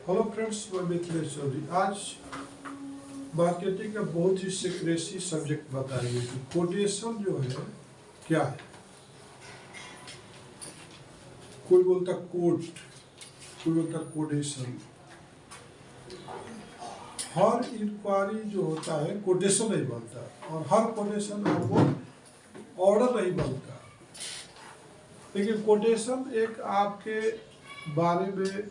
Hello friends, मैं मिथिलेश चौधरी। आज marketing का बहुत ही सीक्रेसी सब्जेक्ट बताएंगे कि कोटेशन जो है क्या है। कोई बोलता कोट, कोई बोलता कोटेशन। हर इंक्वायरी जो होता है कोटेशन नहीं बनता, और हर कोटेशन आपको ऑर्डर नहीं बनता। लेकिन कोटेशन एक आपके बारे में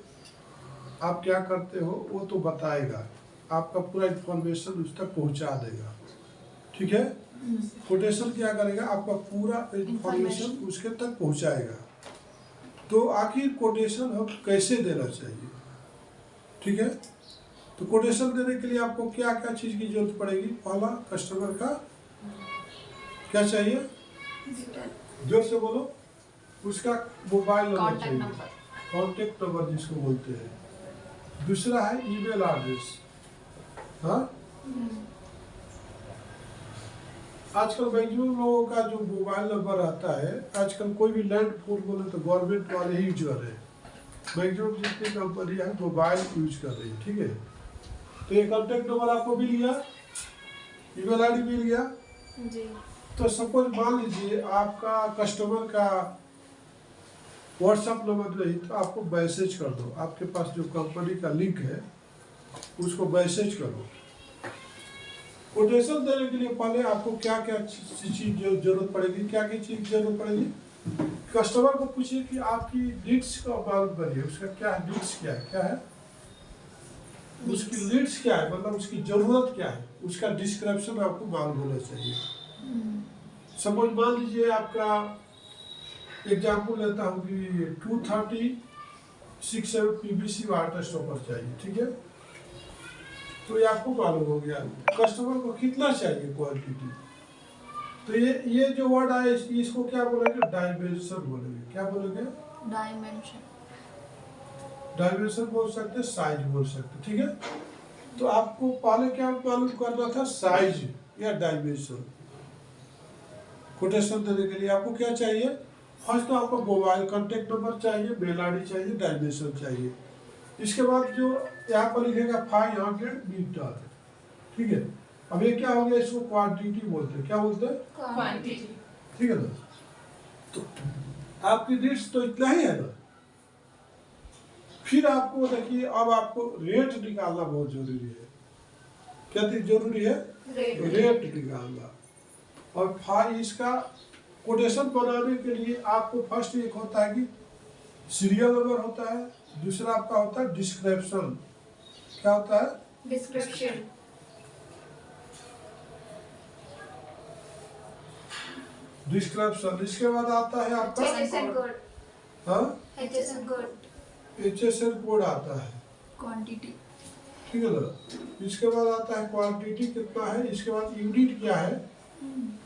आप क्या करते हो वो तो बताएगा, आपका पूरा इंफॉर्मेशन उस तक पहुंचा देगा। ठीक है, कोटेशन क्या करेगा, आपका पूरा इंफॉर्मेशन उसके तक पहुंचाएगा। तो आखिर कोटेशन हम कैसे देना चाहिए? ठीक है, तो कोटेशन देने के लिए आपको क्या क्या चीज़ की जरूरत पड़ेगी? पहला, कस्टमर का क्या चाहिए, जोर से बोलो। उसका मोबाइल नंबर चाहिए, कॉन्टेक्ट नंबर जिसको बोलते हैं। दूसरा है ईमेल एड्रेस। हाँ, आजकल मैक्सिमम लोगों का जो मोबाइल नंबर आता है, आजकल कोई भी लैंड फोन बोले तो गवर्नमेंट वाले ही यूज कर रहे हैं। मैक्सिमम जितनी कंपनी है मोबाइल यूज कर रही है। ठीक है, तो ये कॉन्टेक्ट नंबर आपको मिल गया, ईमेल आईडी मिल गया जी। तो सपोज मान लीजिए आपका कस्टमर का व्हाट्सएप नंबर नहीं, तो आपको मैसेज कर दो। आपके पास जो कंपनी का लिंक है उसको मैसेज करो। कोटेशन देने के लिए पहले आपको क्या क्या चीज़ जरूरत पड़ेगी, क्या क्या चीज़ जरूरत पड़ेगी? कस्टमर को पूछिए कि आपकी लीड्स का मालूम करिए, उसका क्या लीड्स क्या है, क्या है उसकी लीड्स क्या है, मतलब उसकी जरूरत क्या है, उसका डिस्क्रिप्शन आपको मालूम होना चाहिए। सपोज मान लीजिए आपका एग्जाम्पल लेता हूँ कि 230/67 PVC वाटर स्टॉपर चाहिए। ठीक है, तो ये आपको मालूम हो गया कस्टमर को कितना चाहिए क्वांटिटी। तो ये जो वर्ड आए इसको क्या बोलेंगे? डायमेंशन बोलेंगे। क्या बोलेंगे? डायमेंशन। डायमेंशन बोल सकते, साइज बोल सकते। ठीक है, तो आपको पहले क्या मालूम करना था, साइज या डायमेंशन। कोटेशन देने के लिए आपको क्या चाहिए? फर्स्ट तो आपको मोबाइल कॉन्टेक्ट नंबर चाहिए, मेल आईडी चाहिए, डायमेंशन चाहिए। इसके बाद जो यहाँ पर लिखेगा 500 मीटर। ठीक है, अब ये क्या हो गया, इसको क्वांटिटी बोलते हैं। क्या बोलते हैं? क्वांटिटी। ठीक है ना, तो आपकी लीड्स तो इतना ही है ना। फिर आपको देखिए, अब आपको रेट निकालना बहुत जरूरी है। क्या जरूरी है? रेट निकालना। और इसका कोटेशन बनाने के लिए आपको फर्स्ट एक होता है कि सीरियल नंबर होता है, दूसरा आपका होता है डिस्क्रिप्शन। क्या होता है? डिस्क्रिप्शन। डिस्क्रिप्शन। इसके बाद आता है आपका HSN कोड। हाँ, HSN कोड। HSN कोड आता है, क्वांटिटी। ठीक है ना। इसके बाद आता है क्वांटिटी कितना है, इसके बाद यूनिट क्या है,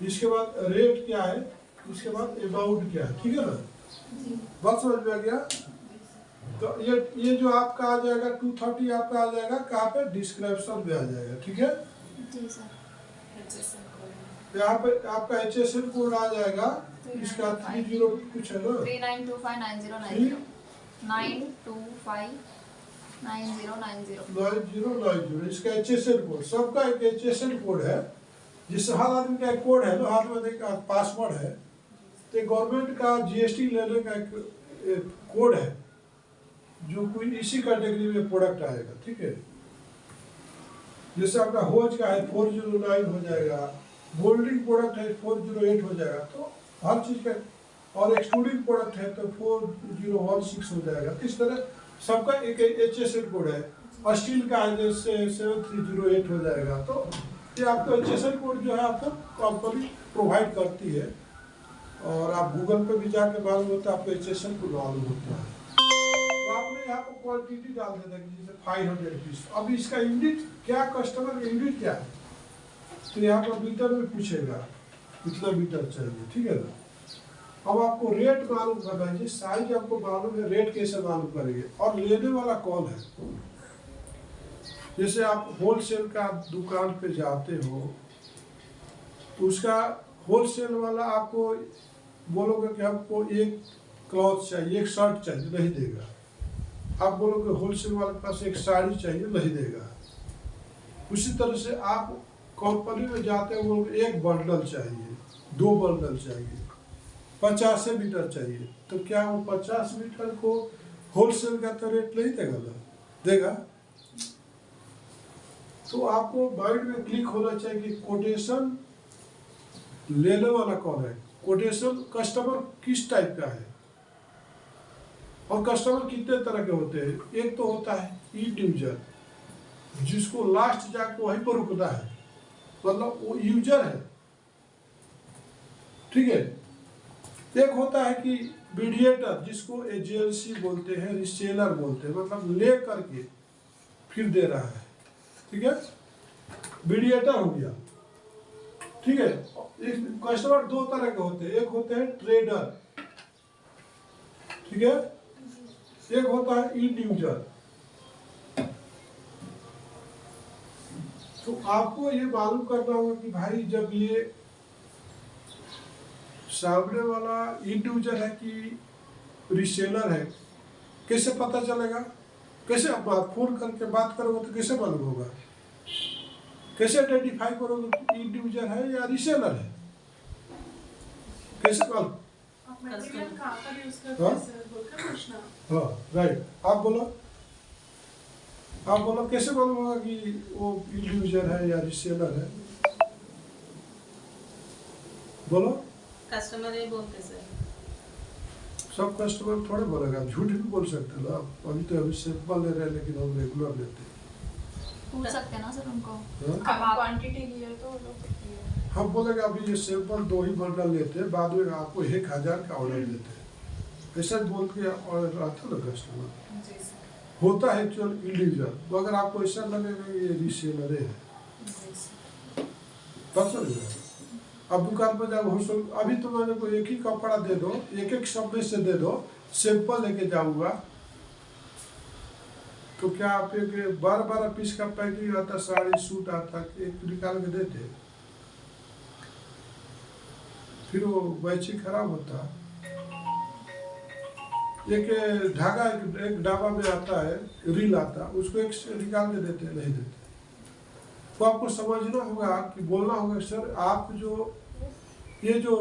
इसके बाद रेट क्या है, इसके बाद अमाउंट क्या है। ठीक है ना, बात समझ में आ गया। तो ये जो आपका आ जाएगा 230 आपका आ जाएगा कहाँ पे? डिस्क्रिप्शन में आ जाएगा। ठीक है जी सर। यहाँ पे आपका HSN कोड आ जाएगा, इसका 30 कुछ है ना, 39259090 9090। इसका HSN कोड, सबका एक HSN कोड है। जिस हर आदमी का एक कोड है ना, हर आदमी का पासवर्ड है। तो गवर्नमेंट का GST लेने का एक कोड है जो कोई इसी कैटेगरी में प्रोडक्ट आएगा। ठीक है, जैसे आपका होज का है 409 हो जाएगा, बोल्डिंग प्रोडक्ट है 408 हो जाएगा। तो हर चीज का, और एक्सक्लूडिंग प्रोडक्ट है तो 4016 हो जाएगा। इस तरह सबका एक HSN कोड है। और स्टील का है जैसे 7308 हो जाएगा। तो ये आपको HSN कोड जो है आपको कंपनी प्रोवाइड करती है, और आप गूगल पे भी जाके मालूम होता है, आपको HSN कोड मालूम होता है। तो आपने यहाँ पर क्वांटिटी डाल देना कि जैसे 500 पीस। अब इसका यूनिट क्या, कस्टमर यूनिट क्या है, तो यहाँ पर मीटर में पूछेगा कितना मीटर चाहिए। ठीक है ना, अब आपको रेट मालूम करना है, साइज आपको मालूम है, रेट कैसे मालूम करेंगे, और लेने वाला कौन है। जैसे आप होलसेल का दुकान पे जाते हो तो उसका होलसेल वाला आपको बोलोगे कि हमको एक क्लॉथ चाहिए, एक शर्ट चाहिए, नहीं देगा। आप बोलोगे होलसेल वाले के पास एक साड़ी चाहिए, नहीं देगा। उसी तरह से आप कंपनी में जाते हो, एक बंडल चाहिए, 2 बंडल चाहिए, 50 मीटर चाहिए, तो क्या वो 50 मीटर को होलसेल का तो रेट नहीं देगा ना, देगा। तो आपको माइंड में क्लिक होना चाहिए कि कोटेशन लेने वाला कौन है, कोटेशन कस्टमर किस टाइप का है, और कस्टमर कितने तरह के होते हैं। एक तो होता है एंड यूजर, जिसको लास्ट जाके वहीं पर रुकना है, मतलब वो यूजर है, ठीक है। एक होता है कि मीडिएटर, जिसको एजेंसी बोलते हैं, रिसेलर बोलते हैं, मतलब ले करके फिर दे रहा है, ठीक है, मीडिएटर हो गया, ठीक है। कस्टमर 2 तरह के होते हैं, एक होते हैं ट्रेडर, ठीक है, एक होता है एंड यूजर। तो आपको ये मालूम करना होगा कि भाई जब ये सामने वाला एंड यूजर है कि रिसेलर है, कैसे पता चलेगा, कैसे आप फोन करके बात करोगे तो कैसे मालूम होगा, कैसे आइडेंटिफाई करोगे कि एंड यूजर है या रिसेलर है, कैसे मालूम। हाँ राइट, आप बोलो कैसे मालूम होगा कि वो एंड यूजर है या रिसेलर है, बोलो। कस्टमर ही बोलते सर। सब कस्टमर थोड़े बोलेगा, झूठ भी बोल सकते हैं ना। अभी तो अभी सैंपल ले रहे हैं, लेकिन हम रेगुलर लेते हैं, पूछ सकते हैं ना सर उनको। अब क्वांटिटी लिया तो वो लोग हम बोलेगा अभी ये सैंपल 2 ही बंडल लेते हैं, बाद में आपको 1000 का ऑर्डर देते हैं, ऐसा बोल के ऑर्डर आता ना कस्टमर। जी सर। होता है एक्चुअल इंडिविजुअल, तो अगर आपको ऐसा लगेगा ये रिसेलर है, जी सर। तब समझेगा। अब दुकान पर जाओ, होलसेल, अभी तो मैंने को एक ही कपड़ा दे दो, एक सब में से दे दो, सैंपल लेके जाऊंगा, तो क्या आप एक 12 पीस का पैकिंग आता, साड़ी सूट आता, एक निकाल के देते, फिर वो मैचिंग खराब होता। एक धागा एक डाबा में आता है, रील आता, उसको एक से निकाल के देते, नहीं देते। तो आपको समझना होगा कि बोलना होगा सर आप ये जो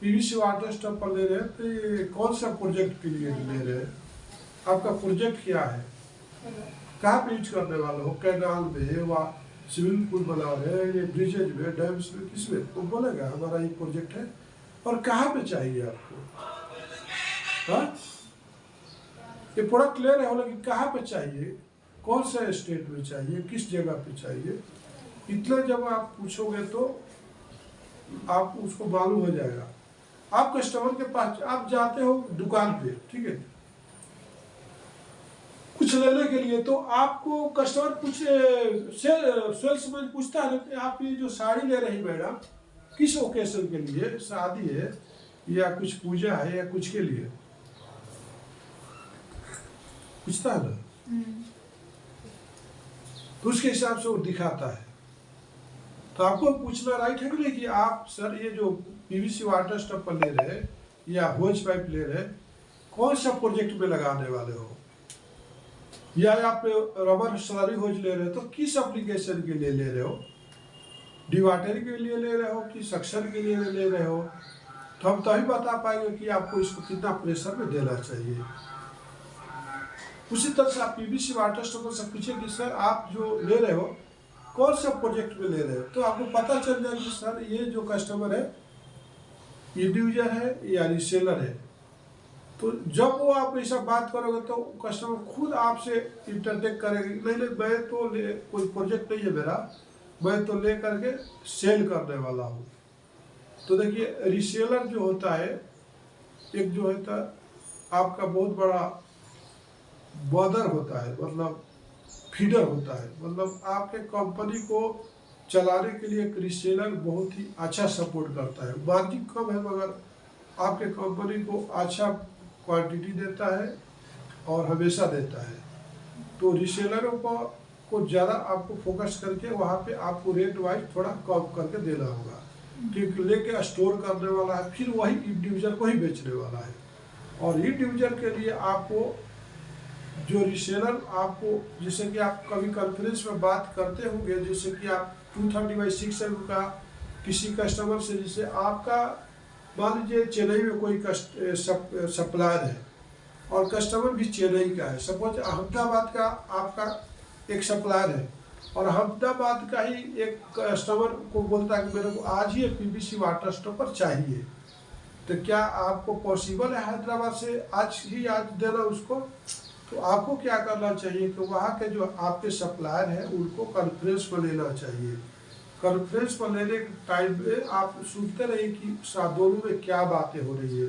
पीवीसी वाटर स्टॉपर ले रहे हैं, तो ये कौन सा प्रोजेक्ट के लिए ले रहे हैं, आपका प्रोजेक्ट क्या है, कहाँ पे यूज करने वाले हो, कैनाल में, वा स्विमिंग पूल बना रहे हैं, ये ब्रिजेज में, डैम्स में, किस में, वो बोलेगा हमारा ये प्रोजेक्ट है, और कहाँ पे चाहिए आपको। हाँ, ये प्रोडक्ट ले रहे हो, लेकिन कहाँ पे चाहिए, कौन सा स्टेट में चाहिए, किस जगह पे चाहिए, इतना जब आप पूछोगे तो आप उसको मालूम हो जाएगा। आप कस्टमर के पास आप जाते हो दुकान पे, ठीक है, कुछ लेने के लिए, तो आपको कस्टमर सेल्समैन पूछता है कि आप ये जो साड़ी ले रही मैडम किस ओकेजन के लिए, शादी है या कुछ पूजा है या कुछ के लिए, पूछता है ना, तो उसके हिसाब से वो दिखाता है। तो आपको पूछना राइट है कि नहीं कि आप सर ये जो पीवीसी वाटर स्टॉपर ले रहे हैं या होज पाइप ले रहे हैं, कौन सा प्रोजेक्ट में लगाने वाले हो, या आप रबर स्लरी होज ले रहे हो तो किस एप्लीकेशन के लिए ले रहे हो, डिवाटर के लिए ले रहे हो कि सक्शन के लिए ले रहे हो, तो हम तभी बता पाएंगे कि आपको इसको कितना प्रेशर में देना चाहिए। उसी तरह से आप पीवीसी वाटर स्टॉपर से पूछे कि सर आप जो ले रहे हो कौन सा प्रोजेक्ट में ले रहे हो, तो आपको पता चल जाएगा कि सर ये जो कस्टमर है इंडिविजुअल है या रिसेलर है। तो जब वो आप ऐसा बात करोगे तो कस्टमर खुद आपसे इंटरटेक करेगी, नहीं मैं तो कोई प्रोजेक्ट नहीं है मेरा, मैं तो ले करके सेल करने वाला हूँ। तो देखिए रिसेलर जो होता है, एक जो होता है आपका बहुत बड़ा बॉर्डर होता है, मतलब फीडर होता है, मतलब आपके कंपनी को चलाने के लिए एक रिसेलर बहुत ही अच्छा सपोर्ट करता है। मार्जिन कम है मगर आपके कंपनी को अच्छा क्वांटिटी देता है और हमेशा देता है। तो रिसेलरों को ज़्यादा आपको फोकस करके वहाँ पे आपको रेट वाइज थोड़ा कम करके देना होगा, क्योंकि लेके स्टोर करने वाला है, फिर वही इंडिविजुअल को ही बेचने वाला है। और इंडिविजुअल के लिए आपको जो रिसेलर आपको, जैसे कि आप कभी कॉन्फ्रेंस में बात करते होंगे, जैसे कि आप 230/6 का किसी कस्टमर से, जैसे आपका मान लीजिए चेन्नई में कोई सप्लायर है और कस्टमर भी चेन्नई का है, सपोज अहमदाबाद का आपका एक सप्लायर है और अहमदाबाद का ही एक कस्टमर को बोलता है कि मेरे को आज ही पीवीसी वाटर स्टॉपर चाहिए, तो क्या आपको पॉसिबल है हैदराबाद से आज देना उसको? तो आपको क्या करना चाहिए कि वहाँ के जो आपके सप्लायर हैं उनको कॉन्फ्रेंस में लेना चाहिए। कॉन्फ्रेंस में लेने के टाइम में आप सुनते रहिए कि दोनों में क्या बातें हो रही है,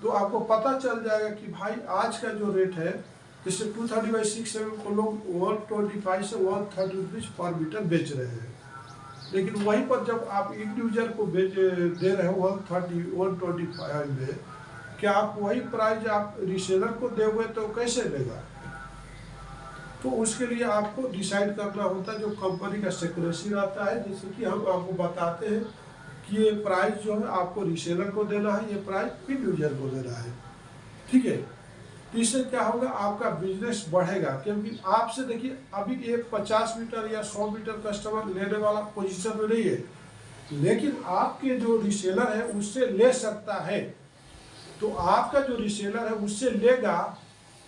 तो आपको पता चल जाएगा कि भाई आज का जो रेट है, जैसे 230/6 को लोग 125 से 130 रुपीज़ पर मीटर बेच रहे हैं, लेकिन वहीं पर जब आप इंडिविजुअल को दे रहे हो 130 125 में, क्या आप वही प्राइस आप रिसेलर को दोगे तो कैसे लेगा? तो उसके लिए आपको डिसाइड करना होता है, जो कंपनी का सेक्रेसी रहता है, जैसे कि हम आपको बताते हैं कि ये प्राइस जो है आपको रिसेलर को देना है, ये प्राइस इंडिविजुअल को देना है, ठीक है। तो इससे क्या होगा, आपका बिजनेस बढ़ेगा, क्योंकि आपसे देखिए अभी ये 50 मीटर या 100 मीटर कस्टमर लेने वाला पोजीशन में नहीं है, लेकिन आपके जो रिसेलर है उससे ले सकता है। तो आपका जो रिसेलर है उससे लेगा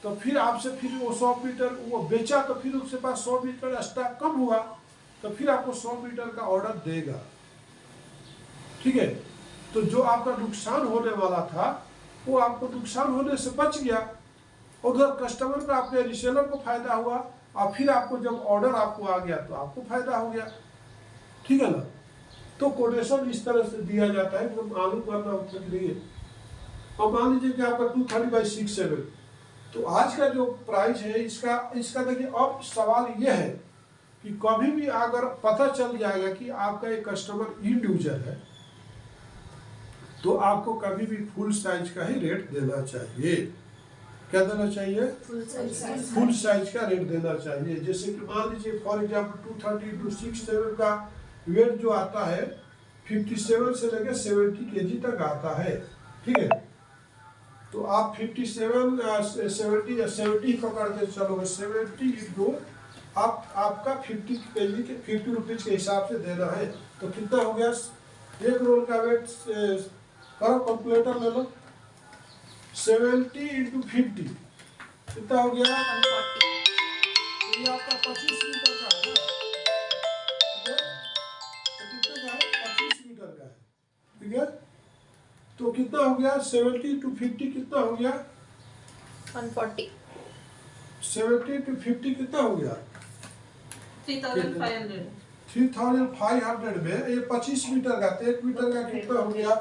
तो फिर आपसे फिर वो 100 मीटर वो बेचा, तो फिर उसके पास 100 मीटर स्टॉक कम हुआ, तो फिर आपको 100 मीटर का ऑर्डर देगा, ठीक है। तो जो आपका नुकसान होने वाला था वो आपको नुकसान होने से बच गया, उधर कस्टमर का आपके रिसेलर को फायदा हुआ, और फिर आपको जब ऑर्डर आपको आ गया तो आपको फायदा हो गया, ठीक है ना। तो कोटेशन इस तरह से दिया जाता है, मतलब मालूम करना उचित नहीं है। अब मान लीजिए कि आपका 230/6 है, तो आज का जो प्राइस है इसका देखिए, अब सवाल यह है कि कभी भी अगर पता चल जाएगा कि आपका एक कस्टमर इंडिविजुअल है, तो आपको कभी भी फुल साइज का ही रेट देना चाहिए। क्या देना चाहिए? फुल साइज का रेट देना चाहिए। जैसे कि मान लीजिए फॉर एग्जाम्पल 230/6 का वेट जो आता है 57 से लेकर 70 kg तक आता है, ठीक है। तो आप 57 70 या 70 पकड़ के चलोगे, 70 इंटू आपका 50 kg के 50 रुपीज के हिसाब से देना है, तो कितना हो गया? एक रोल का वेट करो, कैलकुलेटर ले लो, 70 इंटू 50 कितना हो गया? 140। ये आपका 25 मीटर का है ना, तो कितने का है? 25 मीटर का है, ठीक है। तो कितना हो गया? 70 इंटू 50 कितना हो गया? 140। 70 इंटू 50 कितना हो गया? 3500। 3500 में ये 25 मीटर का, 1 मीटर का कितना हो गया?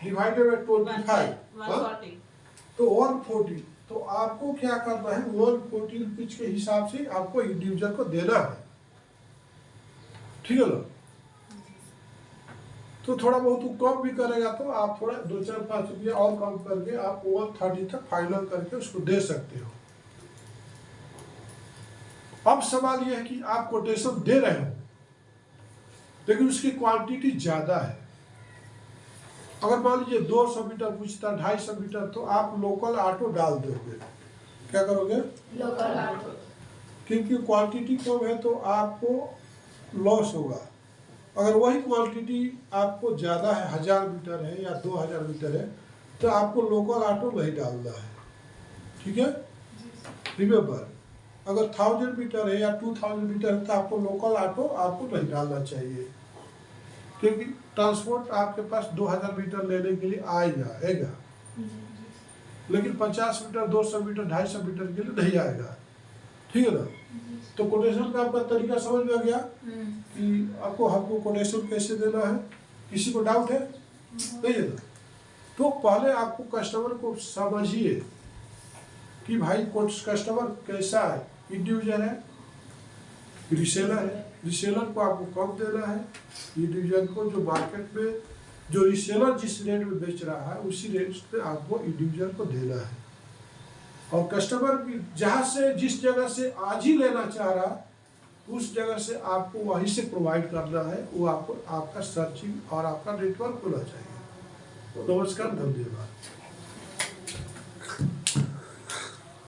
Divided by 25, 140। तो 140। तो आपको क्या करना है, 140 रुपीज के हिसाब से आपको इंडिविजुअल को देना है, ठीक है ना। तो थोड़ा बहुत कम भी करेगा तो आप थोड़ा 2-4-5 रुपया और कम करके आप 130 तक फाइनल करके उसको दे सकते हो। अब सवाल यह है कि आप कोटेशन दे रहे हो लेकिन उसकी क्वांटिटी ज्यादा है। अगर मान लीजिए 200 मीटर पूछता, 250 मीटर, तो आप लोकल ऑटो डाल दोगे। क्या करोगे? Local auto. क्योंकि क्वांटिटी कम है तो आपको लॉस होगा। अगर वही क्वांटिटी आपको ज़्यादा है, 1000 मीटर है या 2000 मीटर है, तो आपको लोकल ऑटो नहीं डालना है, ठीक है। रिमेंबर, अगर 1000 मीटर है या 2000 मीटर है तो आपको लोकल ऑटो आपको नहीं डालना चाहिए, क्योंकि ट्रांसपोर्ट आपके पास 2000 मीटर लेने के लिए आएगा, लेकिन 50 मीटर, 200 मीटर, 250 मीटर के लिए नहीं आएगा, ठीक है ना। तो कोटेशन का आपका तरीका समझ में आ गया कि आपको कोटेशन कैसे देना है। किसी को डाउट है? नहीं है ना। तो पहले आपको कस्टमर को समझिए कि भाई कस्टमर कैसा है, इंडिविजुअल है, रिसेलर है। रिसेलर को आपको कम देना है, इंडिविजुअल को जो मार्केट में जो रिसेलर जिस रेट में बेच रहा है उसी रेट पे आपको इंडिविजुअल को देना है। और कस्टमर भी जहाँ से जिस जगह से आज ही लेना चाह रहा उस जगह से आपको वहीं से प्रोवाइड करना है, वो आपको आपका सर्चिंग और आपका नेटवर्क होना चाहिए। नमस्कार, धन्यवाद।